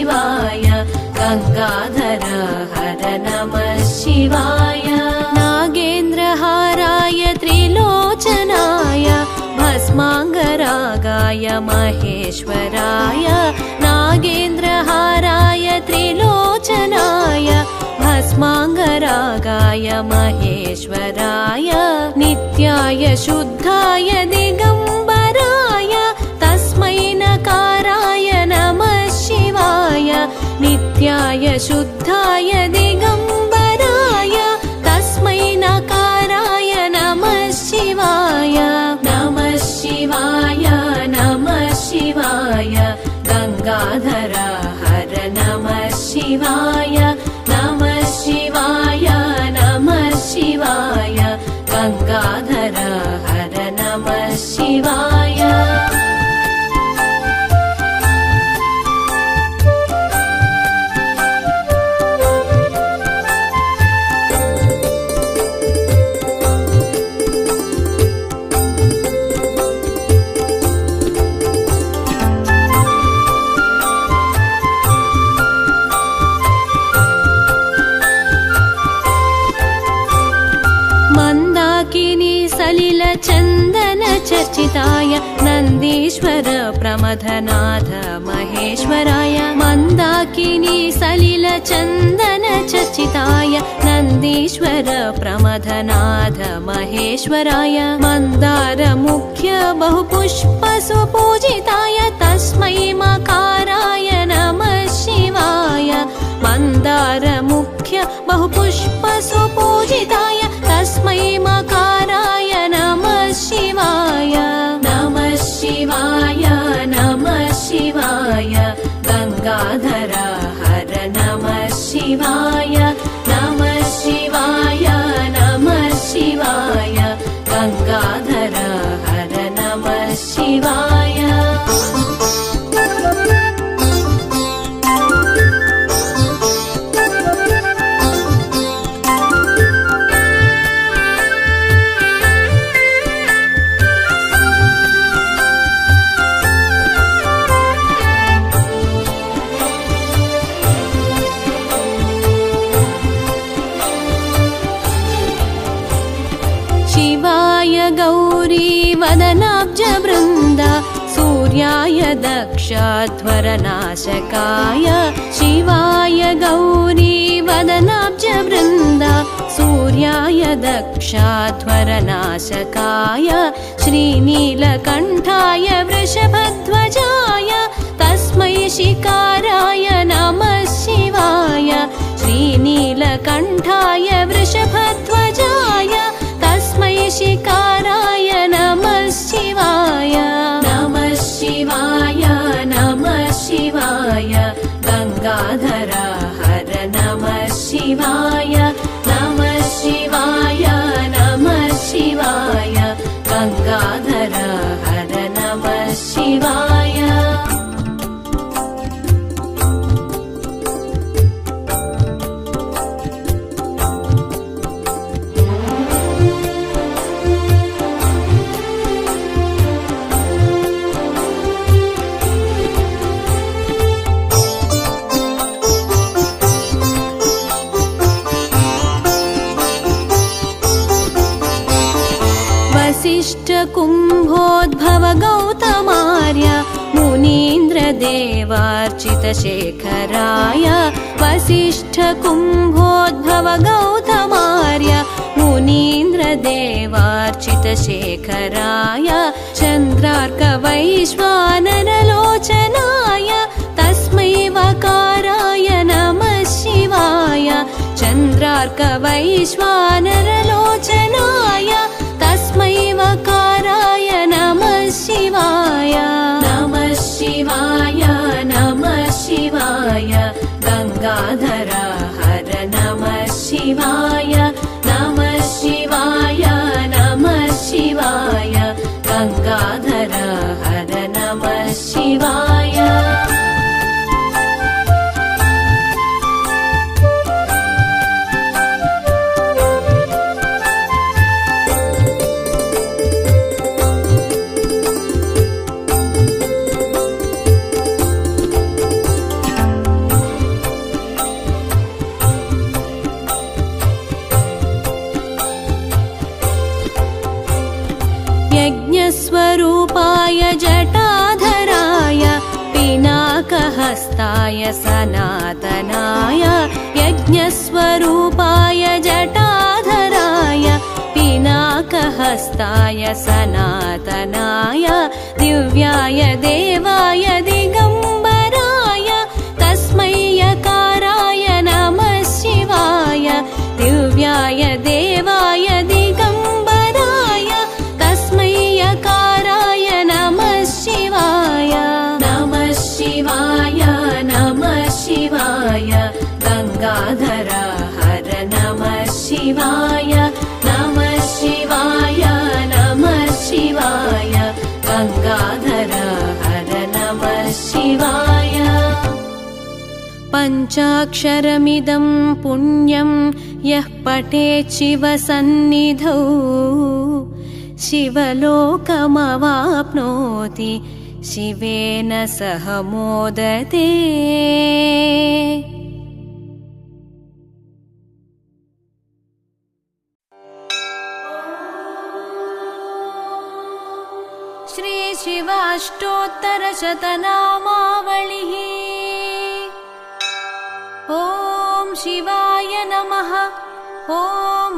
शिवाय गंगाधर हर नमः शिवाय नागेन्द्रहाराय त्रिलोचनाय भस्मांगरागाय महेश्वराय नागेन्द्रहाराय त्रिलोचनाय भस्मांगरागाय महेश्वराय नित्याय शुद्धाय दिगंबराय तस्मै नकाराय नमः शिवाय नित्याय शुद्धाय दिगंबराय तस्मै नकाराय नमः शिवाय नमः शिवाय नमः शिवाय गंगाधर हर नमः शिवाय नमः शिवाय नमः शिवाय गंगाधर हर नमः शिवाय सलिल चंदन चर्चिताय नंदीश्वर प्रमथनाथ महेश्वराय मंदाकिनी सलिल चंदन चर्चिताय नंदीश्वर प्रमथनाथ महेश्वराय मंदार मुख्य बहुपुष्प सुपूजिताय तस्मै मकाराय नमः शिवाय मंदार मुख्य बहुपुष्प सुपूजिताय तस्मै मकाराय नमः शिवाय नमः शिवाय नमः शिवाय गंगाधर हर नमः शिवाय नमः शिवाय नमः शिवाय गंगाधर हर नमः शिवाय गौरी वदनाब्ज वृंद सूर्याय दक्षध्वरनाशकाय शिवाय गौरी वदनाब्ज वृंद सूर्याय दक्षध्वरनाशकाय श्रीनीलकंठाय वृषभध्वजाय तस्मै शिकाराय नमः शिवाय श्रीनीलकंठाय वृषभध्वजाय तस्मै शिकाराय नमः शिवाय नमः शिवाय नमः शिवाय गंगाधर हर नमः शिवाय नमः शिवाय नमः शिवाय गंगाधर हर नमः शिवाय वसिष्ठ कुंभोद्भव गौतमार्य मुनीन्द्र देवार्चित शेखराय वसिष्ठ कुंभोद्भव गौतमार्य मुनीन्द्र देवार्चित शेखराय चंद्रार्क वैश्वानर लोचनाय तस्मै वकाराय नमः शिवाय चंद्रार्क वैश्वानर लोचनाय तस्मै वकाराय नमः शिवाय नमः शिवाय नमः शिवाय गंगाधर हर नमः शिवाय नमः शिवाय नमः शिवाय गंगाधर हर नमः शिवाय यज्ञस्वरूपाय जटाधराय पिनाकहस्ताय सनातनाय यज्ञस्वरूपाय जटाधराय पिनाकहस्ताय सनातनाय दिव्याय देवाय दिगम्बराय तस्मै यकाराय नमः शिवाय दिव्याय देवाय दिगम्बराय तस्मै यकाराय नमः शिवाय नमः शिवाय नमः शिवाय गंगाधर हर नमः शिवाय नमः शिवाय नमः शिवाय गंगाधर हर नमः शिवाय पञ्चाक्षरमिदं पुण्यं यः पठेत् शिवसन्निधौ शिवलोकमवाप्नोति शिवेन सह मोदते। श्री शिवाष्टोत्तरशतनामावलिः। ॐ शिवाय नमः। ॐ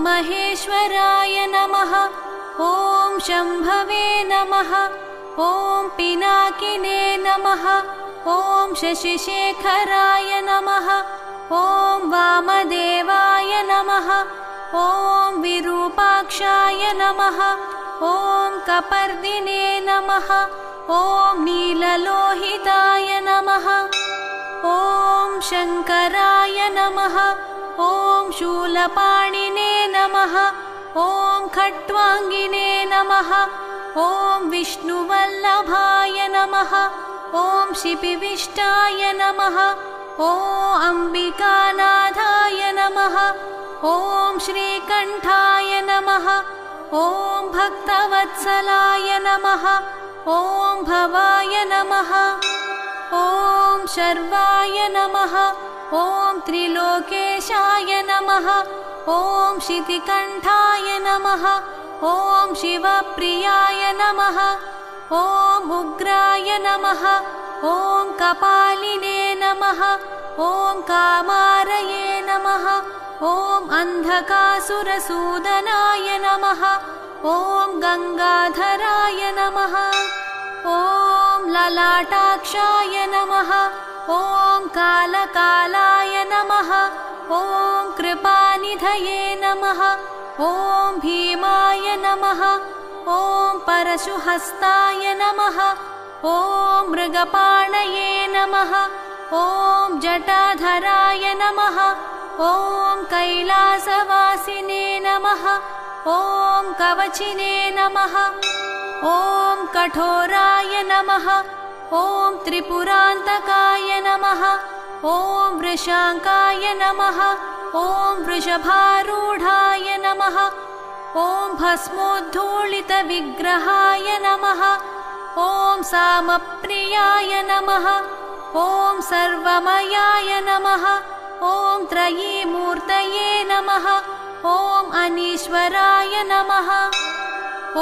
महेश्वराय नमः। ॐ शम्भवे नमः। ॐ पिनाकिने नमः। ॐ शशिशेखराय नमः। ॐ वामदेवाय नमः। ॐ विरूपाक्षाय नमः। ॐ कपर्दिने नमः। ॐ नीललोहिताय नमः। ॐ शङ्कराय नमः। ॐ शूलपाणिने नमः। ॐ खट्वाङ्गिने नमः। ॐ विष्णुवल्लभाय नमः। ॐ शिपिविष्टाय नमः। ॐ अम्बिकानाथाय नमः। ॐ श्रीकण्ठाय नमः। ॐ भक्तवत्सलाय नमः। ॐ भवाय नमः। ॐ शर्वाय नमः। ॐ त्रिलोकेशाय नमः। ॐ शितिकण्ठाय नमः। ॐ शिवप्रियाय नमः। ॐ उग्राय नमः। ॐ कपालिने नमः। ॐ कामारये नमः। ॐ अन्धकासुरसूदनाय नमः। ॐ गङ्गाधराय नमः। ॐ ललाटाक्षाय नमः। ॐ कालकालाय नमः। ॐ कृपानिधये नमः। ॐ भीमाय नमः। ॐ परशुहस्ताय नमः। ॐ मृगपाणये नमः। ॐ जटाधराय नमः। ॐ कैलासवासिने नमः। ॐ कवचिने नमः। ॐ कठोराय नमः। ॐ त्रिपुरान्तकाय नमः। ॐ वृषाङ्काय नमः। ॐ वृषभारूढाय नमः। ॐ भस्मोद्धूलितविग्रहाय नमः। ॐ सामप्रियाय नमः। ॐ सर्वमयाय नमः। ॐ त्रयीमूर्तये नमः। ॐ अनीश्वराय नमः। ॐ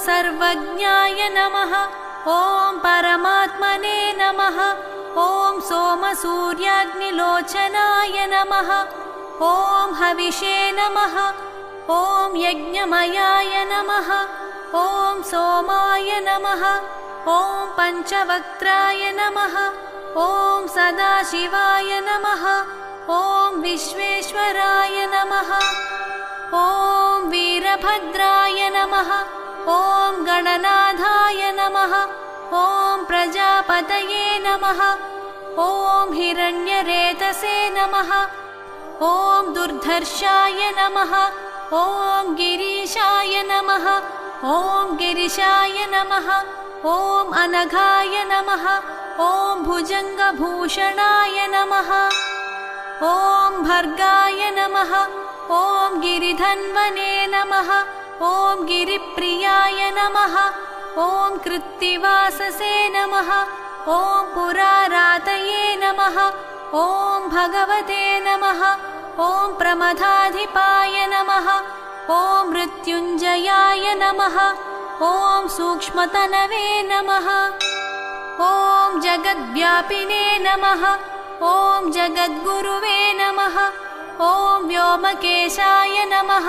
सर्वज्ञाय नमः। ॐ परमात्मने नमः। ॐ सोमसूर्याग्निलोचनाय नमः। ॐ हविषे नमः। ॐ यज्ञमयाय नमः। ॐ सोमाय नमः। ॐ पञ्चवक्त्राय नमः। ॐ सदाशिवाय नमः। ॐ विश्वेश्वराय नमः। ॐ वीरभद्राय नमः। ॐ गणनाथाय नमः। ॐ प्रजापतये नमः। ॐ हिरण्यरेतसे नमः। ॐ दुर्धर्षाय नमः। ॐ गिरीशाय नमः। ॐ गिरिशाय नमः। ॐ अनघाय नमः। ॐ भुजङ्गभूषणाय नमः। ॐ भर्गाय नमः। ॐ गिरिधन्वने नमः। ॐ गिरिप्रियाय नमः। ॐ कृत्तिवाससे नमः। ॐ पुरारातये नमः। ॐ भगवते नमः। ॐ प्रमथाधिपाय नमः। ॐ मृत्युञ्जयाय नमः। ॐ सूक्ष्मतनवे नमः ॐ जगद्व्यापिने नमः ॐ जगद्गुरुवे नमः ॐ व्योमकेशाय नमः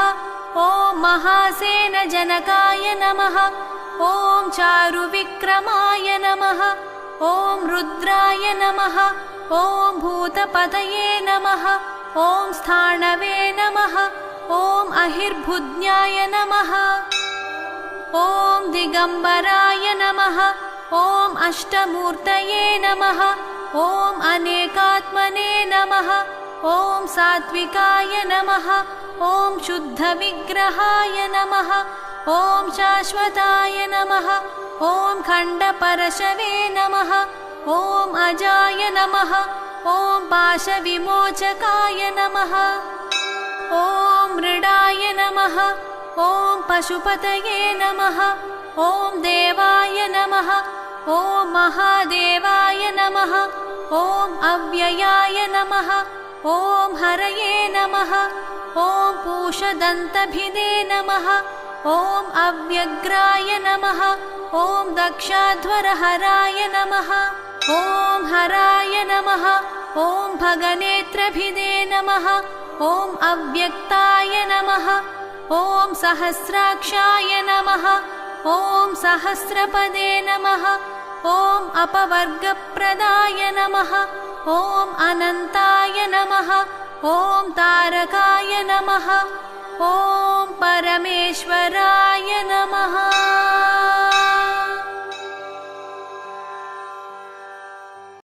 ॐ महासेनजनकाय नमः ॐ चारुविक्रमाय नमः ॐ रुद्राय नमः ॐ भूतपतये नमः ॐ स्थाणवे नमः ॐ अहिर्भुज्ञाय नमः ॐ दिगम्बराय नमः ॐ अष्टमूर्तये नमः ॐ अनेकात्मने नमः ॐ सात्विकाय नमः ॐ शुद्धविग्रहाय नमः ॐ शाश्वताय नमः ॐ खण्डपरशवे नमः ॐ अजाय नमः ॐ पाशविमोचकाय नमः ॐ मृडाय नमः ॐ पशुपतये नमः ॐ देवाय नमः ॐ महादेवाय नमः ॐ अव्ययाय नमः ॐ हरये नमः ॐ पूषदन्तभिदे नमः ॐ अव्यग्राय नमः ॐ दक्षाध्वरहराय नमः ॐ हराय नमः ॐ भगनेत्रभिदे नमः ॐ अव्यक्ताय नमः ॐ सहस्राक्षाय नमः ॐ सहस्रपदे नमः ॐ अपवर्गप्रदाय नमः ॐ अनन्ताय नमः ॐ तारकाय नमः ॐ परमेश्वराय नमः।